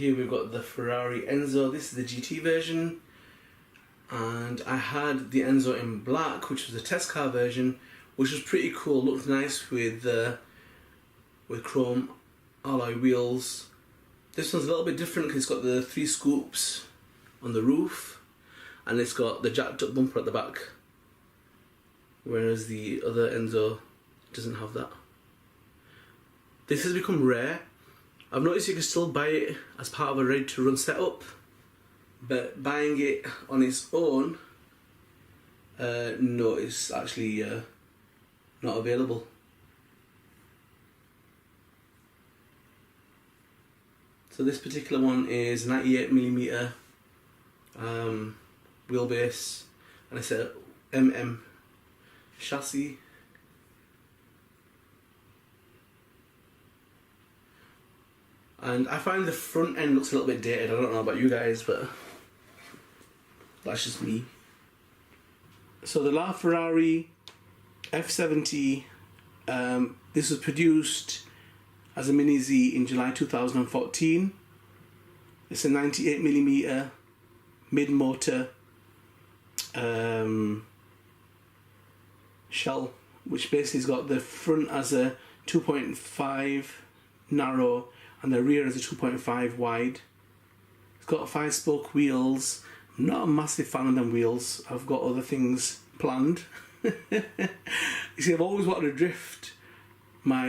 here we've got the Ferrari Enzo. This is the GT version, and I had the Enzo in black, which was the test car version, which was pretty cool. Looked nice with chrome alloy wheels. This one's a little bit different because it's got the 3 scoops on the roof, and it's got the jacked up bumper at the back, whereas the other Enzo doesn't have that. This has become rare. I've noticed you can still buy it as part of a ready to run setup, but buying it on its own, no, it's actually not available. So this particular one is 98mm wheelbase, and it's a chassis. And I find the front end looks a little bit dated. I don't know about you guys, but that's just me. So the Ferrari F70, this was produced as a Mini Z in July 2014. It's a 98mm mid-motor shell, which basically has got the front as a 2.5 narrow and the rear is a 2.5 wide. It's got 5-spoke wheels. I'm not a massive fan of them wheels. I've got other things planned. You see, I've always wanted to drift my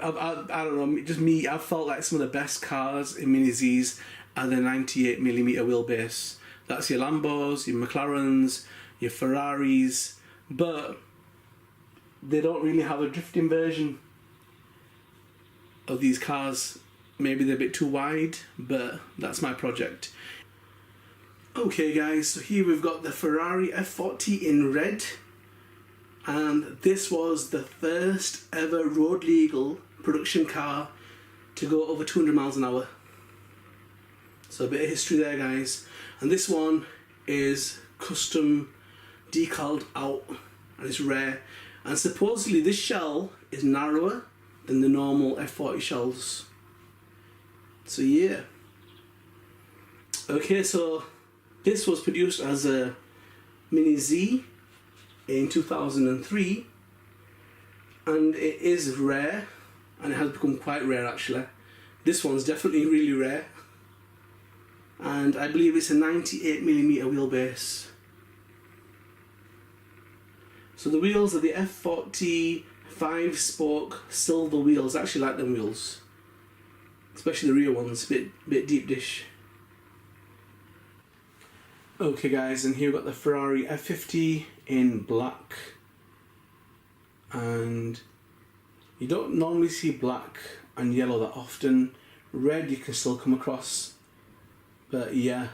I don't know, just me, I've felt like some of the best cars in Mini Zs are the 98mm wheelbase. That's your Lambos, your McLarens, your Ferraris, but they don't really have a drifting version of these cars. Maybe they're a bit too wide, but that's my project. Okay guys, so here we've got the Ferrari F40 in red, and this was the first ever road legal production car to go over 200 miles an hour. So a bit of history there guys. And this one is custom decaled out, and it's rare, and supposedly this shell is narrower than the normal F40 shells. So yeah. Okay, so this was produced as a Mini Z in 2003, and it is rare, and it has become quite rare actually. This one's definitely really rare, and I believe it's a 98mm wheelbase. So the wheels are the F40 5-spoke silver wheels. I actually like them wheels, especially the rear ones, bit deep dish. Okay guys, and here we've got the Ferrari F50 in black, and you don't normally see black and yellow that often. Red you can still come across, but yeah,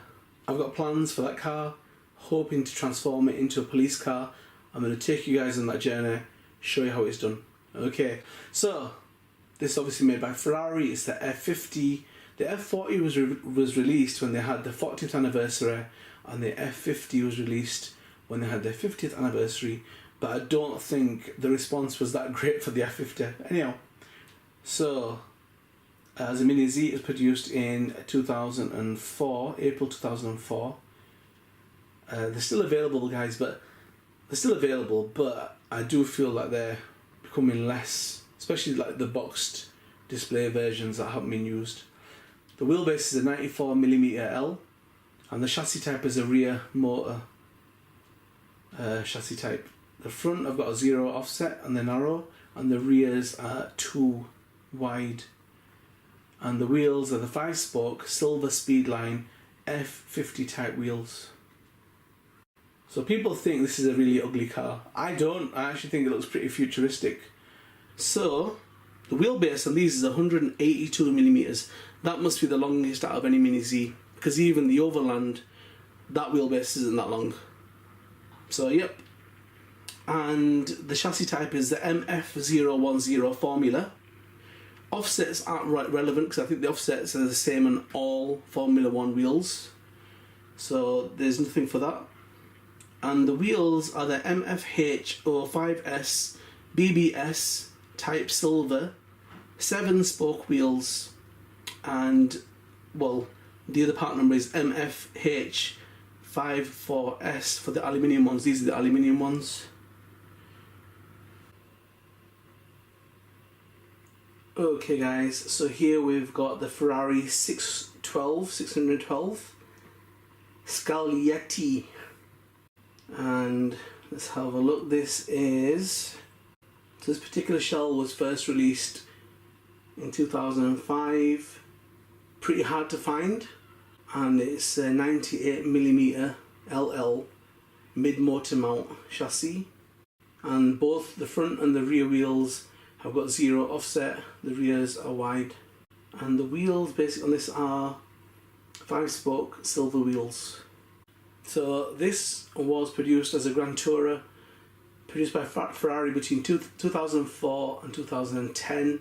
I've got plans for that car, hoping to transform it into a police car. I'm going to take you guys on that journey, show you how it's done. Okay, so this is obviously made by Ferrari. It's the F50. The F40 was released when they had the 40th anniversary, and the F50 was released when they had their 50th anniversary, but I don't think the response was that great for the F50. Anyhow, so as a Mini Z, it was produced in 2004, April 2004. They're still available guys, but I do feel like they're becoming less, especially like the boxed display versions that haven't been used. The wheelbase is a 94mm L, and the chassis type is a rear motor chassis type. The front I've got a 0 offset and they're narrow, and the rears are 2 wide. And the wheels are the 5-spoke silver Speedline F50 type wheels. So people think this is a really ugly car. I don't. I actually think it looks pretty futuristic. So the wheelbase on these is 182mm. That must be the longest out of any Mini Z, because even the Overland, that wheelbase isn't that long. So yep. And the chassis type is the MF010 formula. Offsets aren't right relevant because I think the offsets are the same on all Formula 1 wheels. So there's nothing for that. And the wheels are the MFH05S BBS type silver 7-spoke wheels. and well, the other part number is MFH54S for the aluminium ones. These are the aluminium ones. Okay guys, so here we've got the Ferrari 612 Yeti, and let's have a look. This particular shell was first released in 2005, pretty hard to find, and it's a 98mm LL mid-motor mount chassis, and both the front and the rear wheels have got 0 offset, the rears are wide, and the wheels basically on this are 5-spoke silver wheels. So this was produced as a Grand Tourer, produced by Ferrari between 2004 and 2010,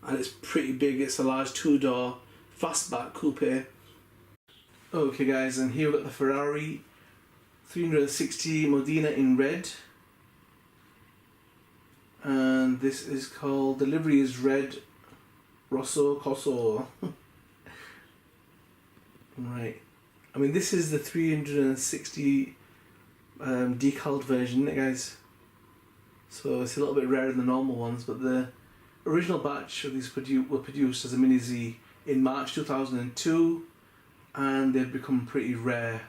and it's pretty big. It's a large 2-door fastback coupe. Okay guys, and here we've got the Ferrari 360 Modena in red, and this is called, the livery is red Rosso Corso. Right, I mean this is the 360 decaled version, isn't it guys? So it's a little bit rarer than the normal ones, but the original batch of these were produced as a Mini Z in March 2002, and they've become pretty rare.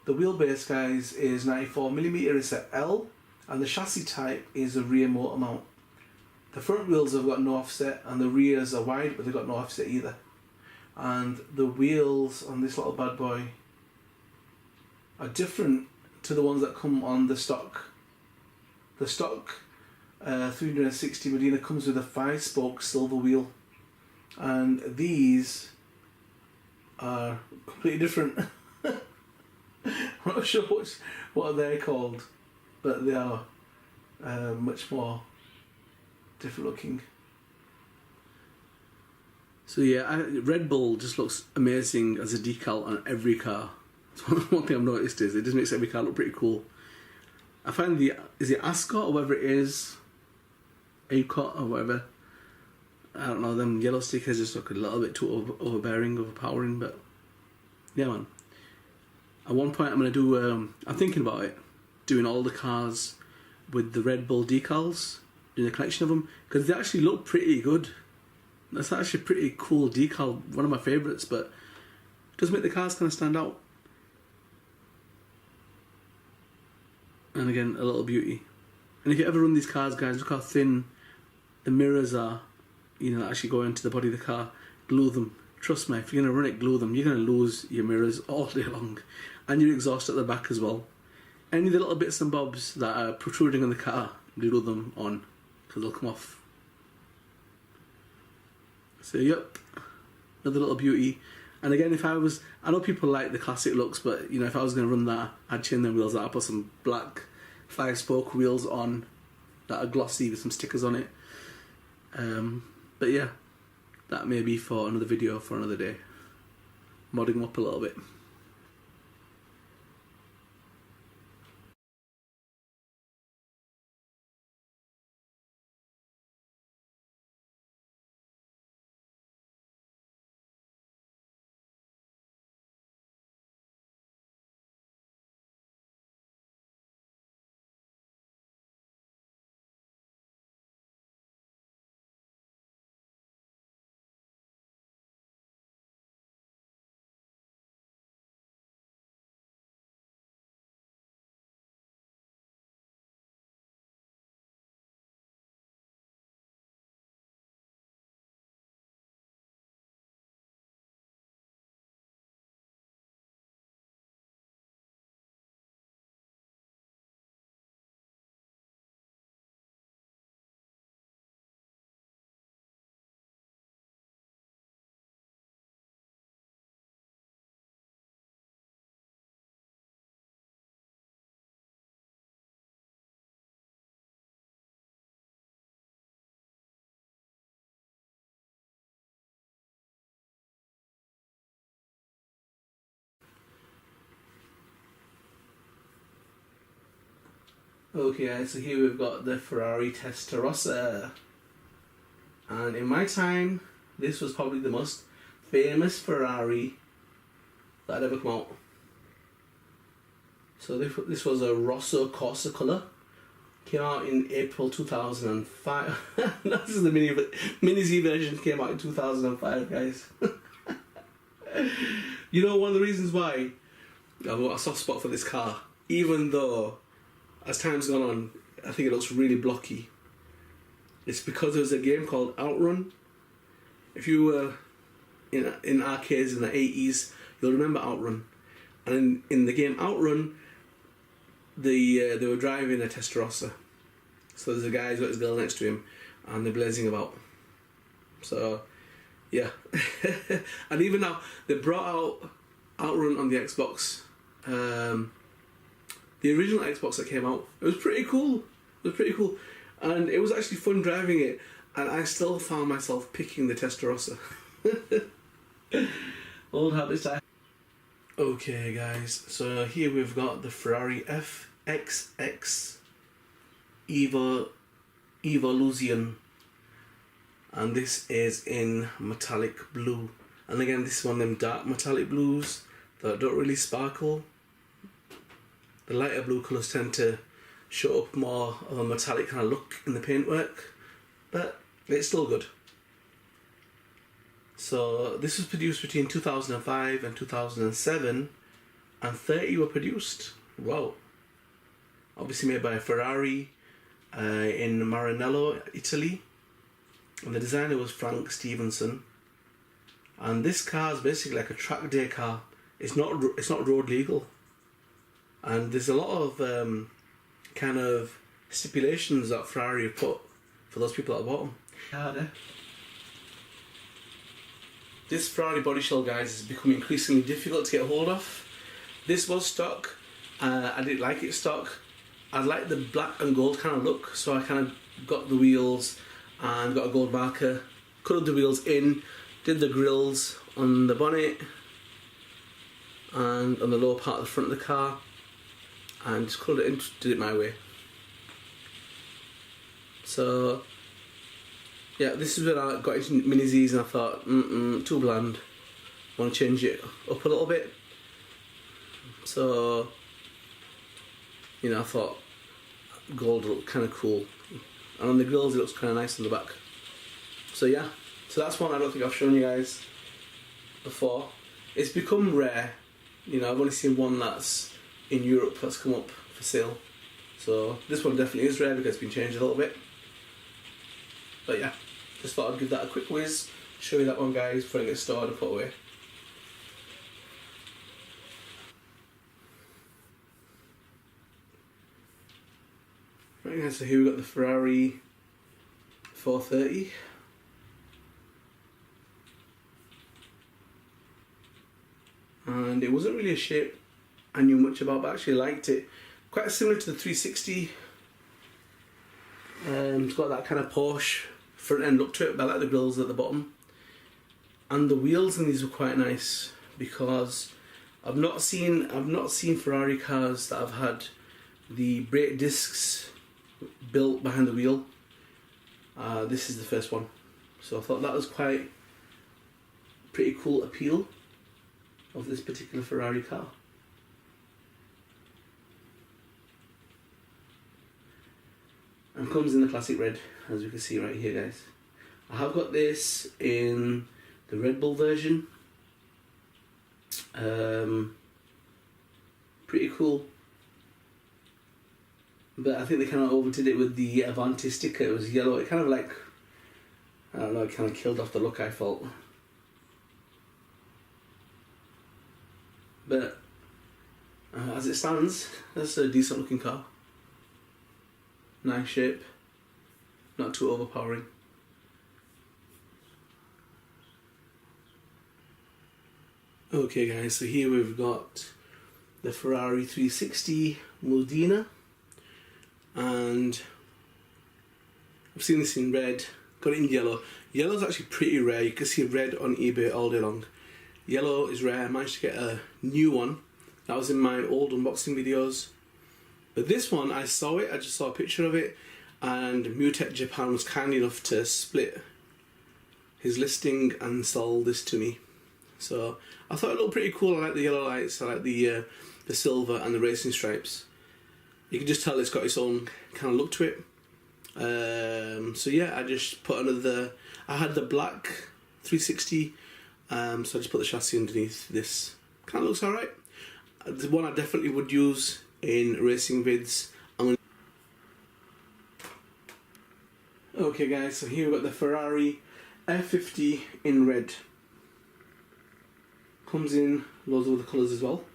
The wheelbase guys is 94mm, it's a L, and the chassis type is a rear motor mount. The front wheels have got no offset, and the rears are wide, but they've got no offset either. And the wheels on this little bad boy are different to the ones that come on the stock. The stock 360 Modena comes with a 5-spoke silver wheel, and these are completely different. I'm not sure what they're called, but they are much more different looking. So yeah, Red Bull just looks amazing as a decal on every car. One thing I've noticed is it just makes every car look pretty cool. I find is it Ascot or whatever it is, Acot or whatever, I don't know, them yellow stickers just look a little bit too overpowering, but yeah man. At one point I'm going to do, I'm thinking about it, doing all the cars with the Red Bull decals, doing a collection of them, because they actually look pretty good. That's actually a pretty cool decal, one of my favourites, but it does make the cars kind of stand out. And again, a little beauty. And if you ever run these cars guys, look how thin the mirrors are, you know, actually go into the body of the car. Glue them. Trust me, if you're going to run it, glue them. You're going to lose your mirrors all day long. And your exhaust at the back as well. Any of the little bits and bobs that are protruding on the car, glue them on, because they'll come off. So yep, another little beauty. And again, if I know people like the classic looks, but you know, if I was going to run that, I'd chain them wheels out. I'd put some black 5-spoke wheels on that are glossy with some stickers on it. But yeah, that may be for another video for another day. Modding them up a little bit. Okay guys, so here we've got the Ferrari Testarossa, and in my time This was probably the most famous Ferrari that had ever come out. So this was a Rosso Corsa colour. Came out in April 2005. This is the Mini Z version. Came out in 2005, guys. You know, one of the reasons why I've got a soft spot for this car, even though as time's gone on, I think it looks really blocky. It's because there was a game called Outrun. If you were in arcades in the 80s, you'll remember Outrun. And in the game Outrun, they were driving a Testarossa. So there's a guy who's got his girl next to him, and they're blazing about. So, yeah. And even now, they brought out Outrun on the Xbox. The original Xbox that came out, it was pretty cool. It was pretty cool. And it was actually fun driving it, and I still found myself picking the Testarossa. Old habits die. Okay guys, so here we've got the Ferrari FXX Evolution, and this is in metallic blue. And again, this is one of them dark metallic blues that don't really sparkle. The lighter blue colours tend to show up more of a metallic kind of look in the paintwork, but it's still good. So this was produced between 2005 and 2007, and 30 were produced. Wow. Obviously made by Ferrari in Maranello, Italy, and the designer was Frank Stevenson. And this car is basically like a track day car. It's not road legal, and there's a lot of kind of stipulations that Ferrari have put for those people that bought them. This Ferrari body shell, guys, has become increasingly difficult to get hold of. This was stock. I didn't like it stock. I like the black and gold kind of look, so I kind of got the wheels and got a gold marker, coloured the wheels in, did the grills on the bonnet and on the lower part of the front of the car, and just coloured it in, did it my way. So yeah, this is when I got into Mini Z's and I thought, too bland, I want to change it up a little bit. So, you know, I thought gold looked kind of cool, and on the grills it looks kind of nice on the back. So yeah, so that's one I don't think I've shown you guys before. It's become rare, you know, I've only seen one that's in Europe that's come up for sale. So this one definitely is rare because it's been changed a little bit. But yeah, just thought I'd give that a quick whiz, show you that one, guys, before I get started and put away. Right guys, so here we've got the Ferrari 430. And it wasn't really a shape I knew much about, but I actually liked it. Quite similar to the 360. It's got that kind of Porsche front end look to it, but I like the grills at the bottom. And the wheels in these were quite nice, because I've not seen Ferrari cars that have had the brake discs built behind the wheel. This is the first one, so I thought that was quite pretty cool appeal of this particular Ferrari car. And comes in the classic red, as you can see right here, guys. I have got this in the Red Bull version. Pretty cool. But I think they kind of overdid it with the Avanti sticker. It was yellow. It kind of like, I don't know, it kind of killed off the look, I felt. But as it stands, that's a decent looking car. Nice shape, not too overpowering. Okay guys, so here we've got the Ferrari 360 Modena, and I've seen this in red, got it in yellow. Yellow is actually pretty rare. You can see red on eBay all day long. Yellow is rare. I managed to get a new one. That was in my old unboxing videos. But this one, I saw it, I just saw a picture of it, and Mutech Japan was kind enough to split his listing and sold this to me. So I thought it looked pretty cool. I like the yellow lights, I like the silver and the racing stripes. You can just tell it's got its own kind of look to it. So yeah, I just put another, I had the black 360, so I just put the chassis underneath this. Kind of looks alright. The one I definitely would use in racing vids. Okay guys, so here we've got the Ferrari F50 in red. Comes in loads of other colours as well.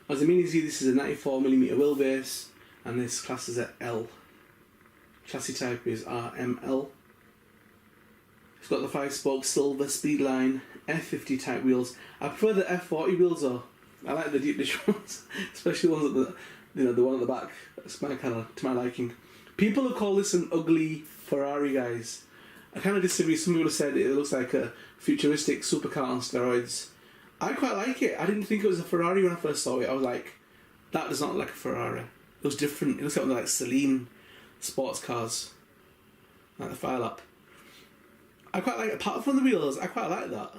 As a mini Z, this is a 94mm wheelbase, and this class is at L. Chassis type is RML. It's got the 5-spoke silver speedline F50 type wheels. I prefer the F40 wheels though. I like the deep dish ones, especially ones at the one at the back. That's my kind of to my liking. People have called this an ugly Ferrari, guys. I kind of disagree. Some people have said it looks like a futuristic supercar on steroids. I quite like it. I didn't think it was a Ferrari when I first saw it. I was like, that does not look like a Ferrari. It was different. It looks like one of Celine sports cars, like the Firelap. I quite like it. Apart from the wheels, I quite like that.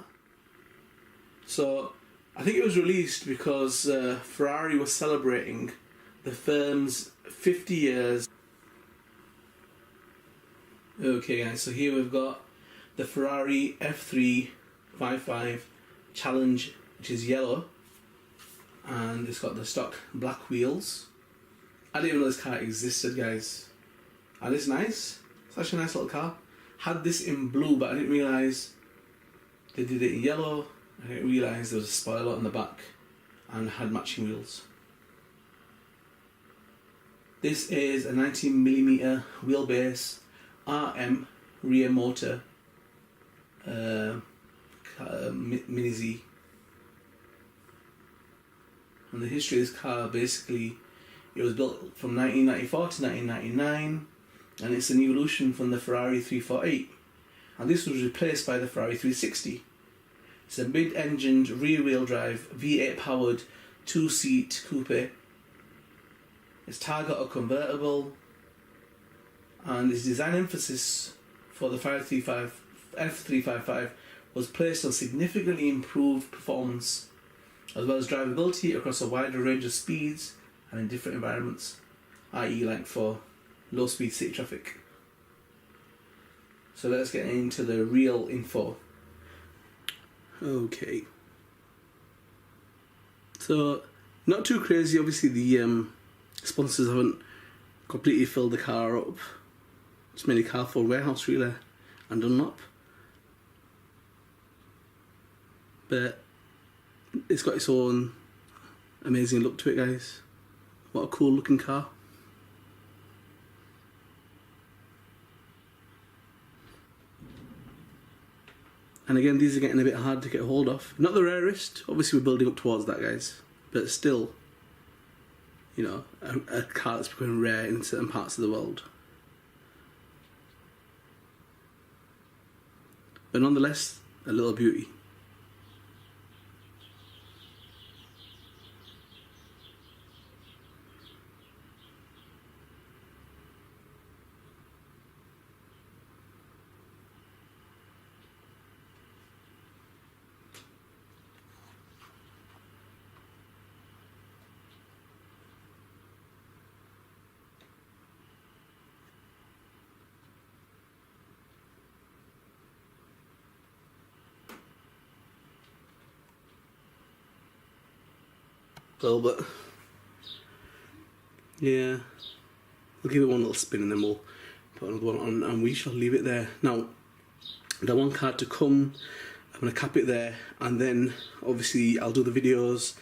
So I think it was released because Ferrari was celebrating the firm's 50 years. Okay guys, so here we've got the Ferrari F355 Challenge, which is yellow, and it's got the stock black wheels. I didn't even know this car existed, guys. And it's nice. It's actually a nice little car. Had this in blue, but I didn't realise they did it in yellow. I didn't realise there was a spoiler on the back and had matching wheels. This is a 19mm wheelbase RM rear motor Mini Z. And the history of this car, basically, it was built from 1994 to 1999, and it's an evolution from the Ferrari 348, and this was replaced by the Ferrari 360. It's a mid-engined rear-wheel drive V8 powered 2-seat coupe. It's target or convertible, and its design emphasis for the Ferrari F355 was placed on significantly improved performance, as well as drivability across a wider range of speeds and in different environments, i.e. like for low speed city traffic. So let's get into the real info. Okay. So, not too crazy, obviously the sponsors haven't completely filled the car up. It's mainly car for warehouse really, and Dunlop. But it's got its own amazing look to it, guys. What a cool looking car. And again, these are getting a bit hard to get hold of. Not the rarest, obviously we're building up towards that, guys. But still, you know, a car that's becoming rare in certain parts of the world. But nonetheless, a little beauty. A little bit. Yeah. We'll give it one little spin and then we'll put another one on and we shall leave it there. Now, the one card to come, I'm going to cap it there, and then obviously I'll do the videos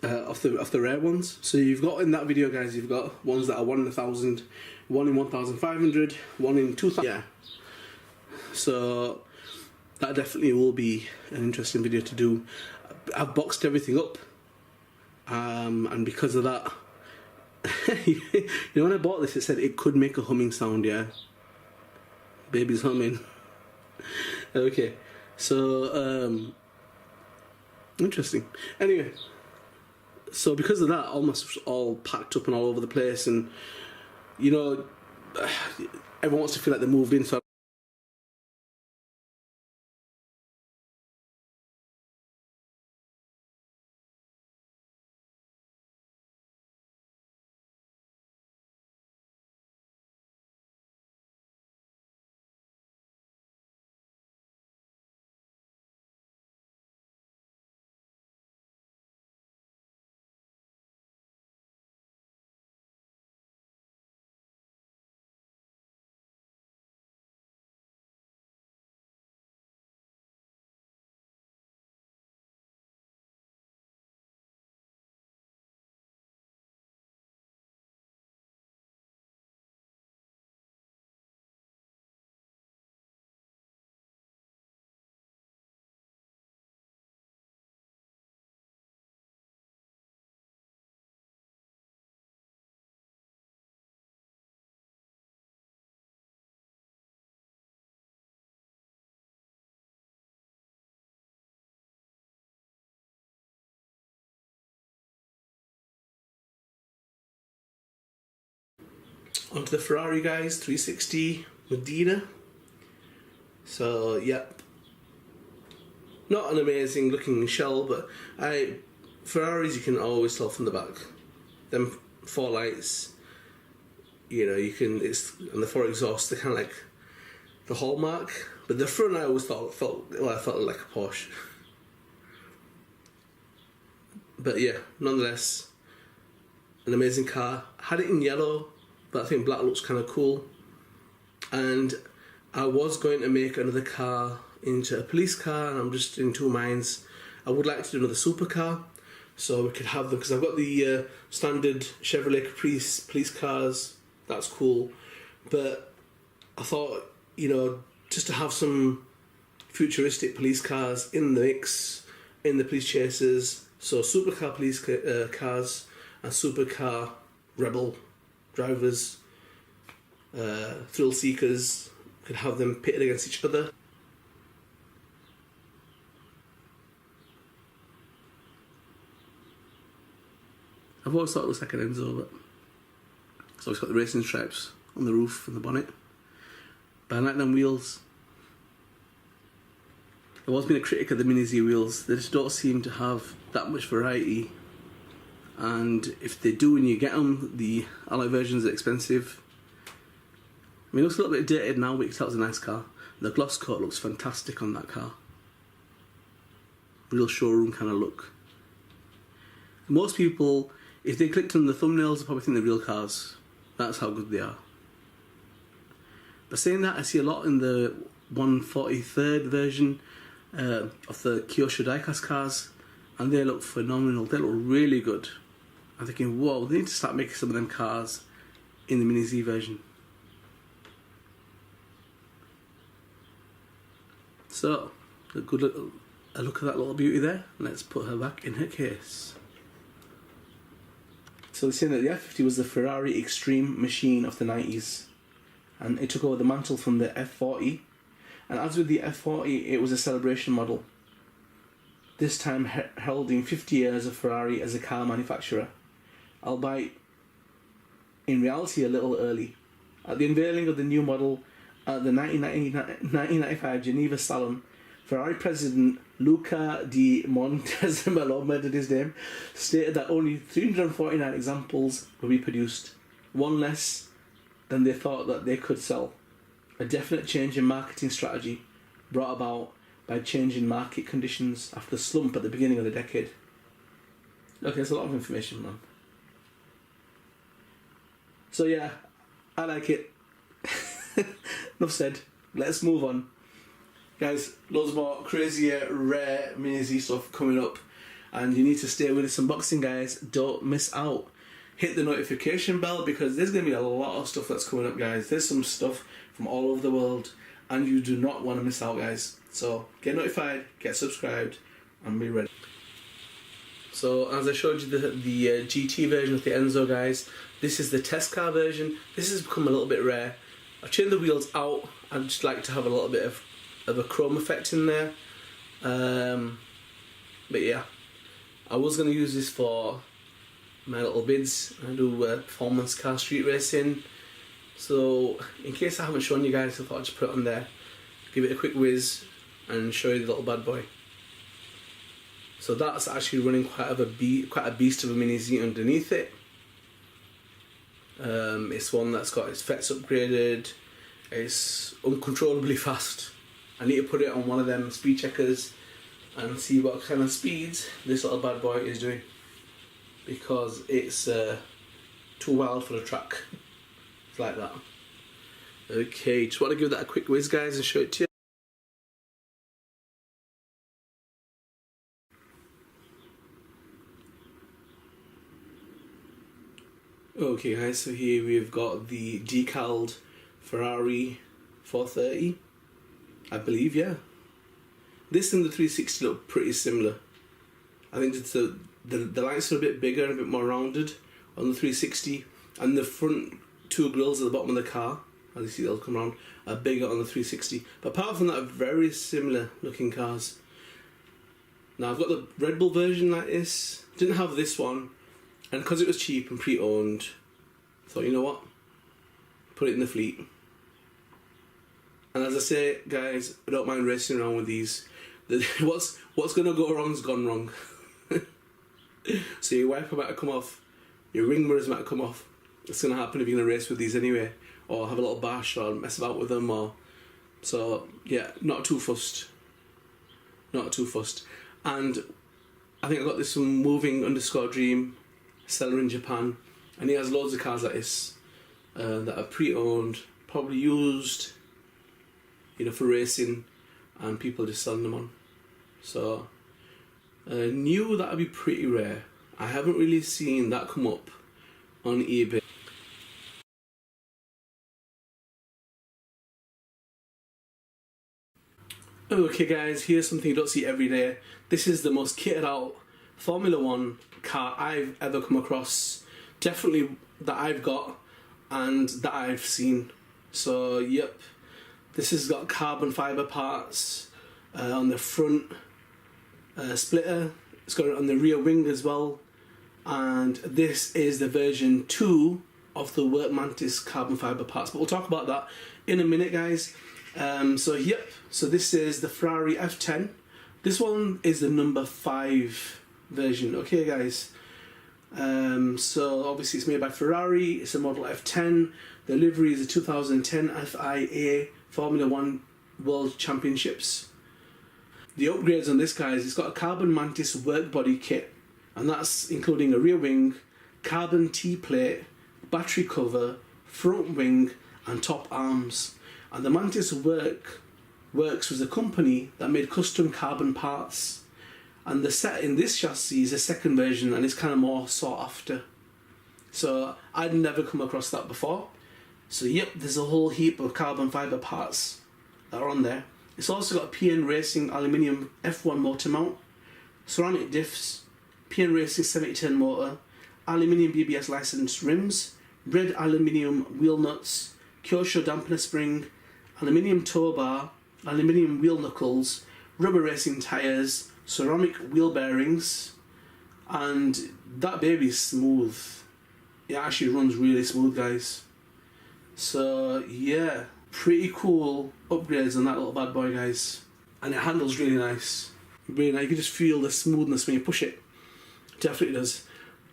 of the rare ones. So you've got in that video, guys, you've got ones that are 1 in 1,000, 1 in 1,500, 1 in 2,000. Yeah. So that definitely will be an interesting video to do. I've boxed everything up. And because of that, you know, when I bought this, it said it could make a humming sound. Yeah, baby's humming. Okay, so interesting. Anyway, so because of that, almost all packed up and all over the place, and you know, everyone wants to feel like they moved in. So Onto the Ferrari guys, 360 Modena. So yep, not an amazing looking shell, but Ferraris you can always tell from the back. Them four lights, you know, you can, and the four exhausts, they're kind of like the hallmark. But the front I always felt like a Porsche. But yeah, nonetheless, an amazing car. Had it in yellow, but I think black looks kind of cool. And I was going to make another car into a police car, and I'm just in two minds. I would like to do another supercar, so we could have them, because I've got the standard Chevrolet Caprice police cars. That's cool. But I thought, you know, just to have some futuristic police cars in the mix, in the police chasers. So supercar police cars and supercar rebel drivers, thrill seekers, could have them pitted against each other. I've always thought it looks like an Enzo, but so it's got the racing stripes on the roof and the bonnet. But I like them wheels. I've always been a critic of the Mini Z wheels. They just don't seem to have that much variety. And if they do when you get them, the alloy versions are expensive. I mean, it looks a little bit dated now, but you can tell it's a nice car. The gloss coat looks fantastic on that car. Real showroom kind of look. Most people, if they clicked on the thumbnails, they probably think they're real cars. That's how good they are. But saying that, I see a lot in the 143rd version of the Kyosho diecast cars, and they look phenomenal. They look really good. I'm thinking, whoa, they need to start making some of them cars in the Mini Z version. So, a look at that little beauty there. Let's put her back in her case. So they're saying that the F50 was the Ferrari extreme machine of the 90s, and it took over the mantle from the F40. And as with the F40, it was a celebration model, this time heralding 50 years of Ferrari as a car manufacturer, albeit in reality a little early. At the unveiling of the new model at the 1995 Geneva Salon, Ferrari president Luca di Montezemolo, murdered his name, stated that only 349 examples will be produced, one less than they thought that they could sell. A definite change in marketing strategy brought about by changing market conditions after the slump at the beginning of the decade. Okay, that's a lot of information, man. So yeah, I like it. Enough said. Let's move on. Guys, loads more crazier, rare Mini Z stuff coming up, and you need to stay with this unboxing, guys. Don't miss out. Hit the notification bell, because there's going to be a lot of stuff that's coming up, guys. There's some stuff from all over the world, and you do not want to miss out, guys. So get notified, get subscribed, and be ready. So as I showed you the GT version of the Enzo, guys, this is the test car version. This has become a little bit rare. I've changed the wheels out. I'd just like to have a little bit of a chrome effect in there. But yeah, I was going to use this for my little bids. I do performance car street racing. So in case I haven't shown you guys, I thought I'd just put it on there, give it a quick whiz, and show you the little bad boy. So that's actually running quite a beast of a Mini Z underneath it. It's one that's got its FETs upgraded. It's uncontrollably fast. I need to put it on one of them speed checkers and see what kind of speeds this little bad boy is doing, because it's too wild for the track. It's like that. Okay, just want to give that a quick whiz, guys, and show it to you. Okay guys, so here we've got the decaled Ferrari 430, I believe, yeah. This and the 360 look pretty similar. I think it's the lights are a bit bigger and a bit more rounded on the 360, and the front two grills at the bottom of the car, as you see they'll come around, are bigger on the 360. But apart from that, very similar looking cars. Now I've got the Red Bull version like this, didn't have this one, and because it was cheap and pre-owned, I thought, you know what, put it in the fleet. And as I say, guys, I don't mind racing around with these. What's going to go wrong's gone wrong. So your wiper might come off, your ring mirrors might come off. It's going to happen if you're going to race with these anyway, or have a little bash or mess about with them. Or so yeah, not too fussed. Not too fussed. And I think I got this from Moving_Dream, seller in Japan, and he has loads of cars like this that are pre-owned, probably used, you know, for racing, and people just selling them on. So new, that'd be pretty rare. I haven't really seen that come up on eBay. Okay guys, here's something you don't see every day. This is the most kitted out Formula 1 car I've ever come across. Definitely that I've got and that I've seen. So yep, this has got carbon fibre parts on the front splitter. It's got it on the rear wing as well. And this is the version 2 of the Work Mantis carbon fibre parts. But we'll talk about that in a minute, guys. So yep, so this is the Ferrari F10. This one is the number 5 version, okay guys. So obviously it's made by Ferrari, it's a model F10. The livery is a 2010 FIA Formula 1 World Championships. The upgrades on this, guys, it's got a carbon mantis work body kit, and that's including a rear wing, carbon T-plate, battery cover, front wing and top arms. And the Mantis works with a company that made custom carbon parts. And the set in this chassis is a second version, and it's kind of more sought after. So I'd never come across that before. So yep, there's a whole heap of carbon fibre parts that are on there. It's also got a PN Racing aluminium F1 motor mount, ceramic diffs, PN Racing 7010 motor, aluminium BBS licensed rims, red aluminium wheel nuts, Kyosho dampener spring, aluminium tow bar, aluminium wheel knuckles, rubber racing tyres, ceramic wheel bearings, and that baby's smooth. It actually runs really smooth, guys. So yeah, pretty cool upgrades on that little bad boy, guys. And it handles really nice. Really nice. You can just feel the smoothness when you push it. It definitely does.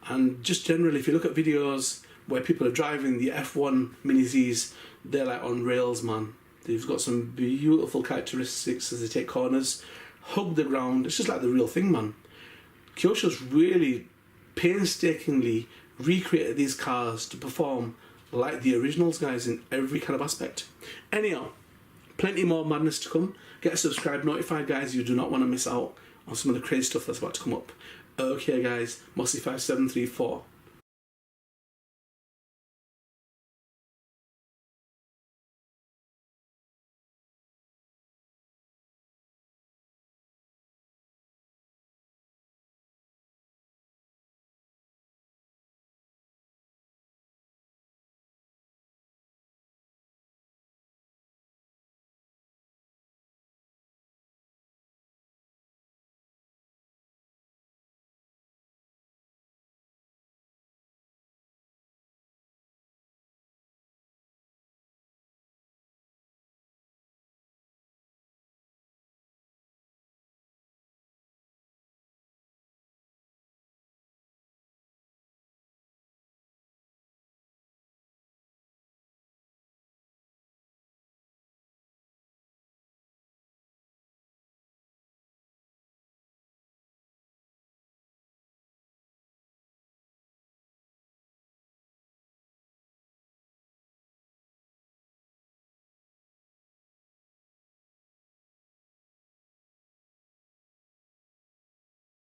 And just generally, if you look at videos where people are driving the F1 Mini Zs, they're like on rails, man. They've got some beautiful characteristics as they take corners, hug the ground. It's just like the real thing, man. Kyosho's really painstakingly recreated these cars to perform like the originals, guys, in every kind of aspect. Anyhow, plenty more madness to come. Get subscribed, notified, guys. You do not want to miss out on some of the crazy stuff that's about to come up. Okay, guys, Mossy5734.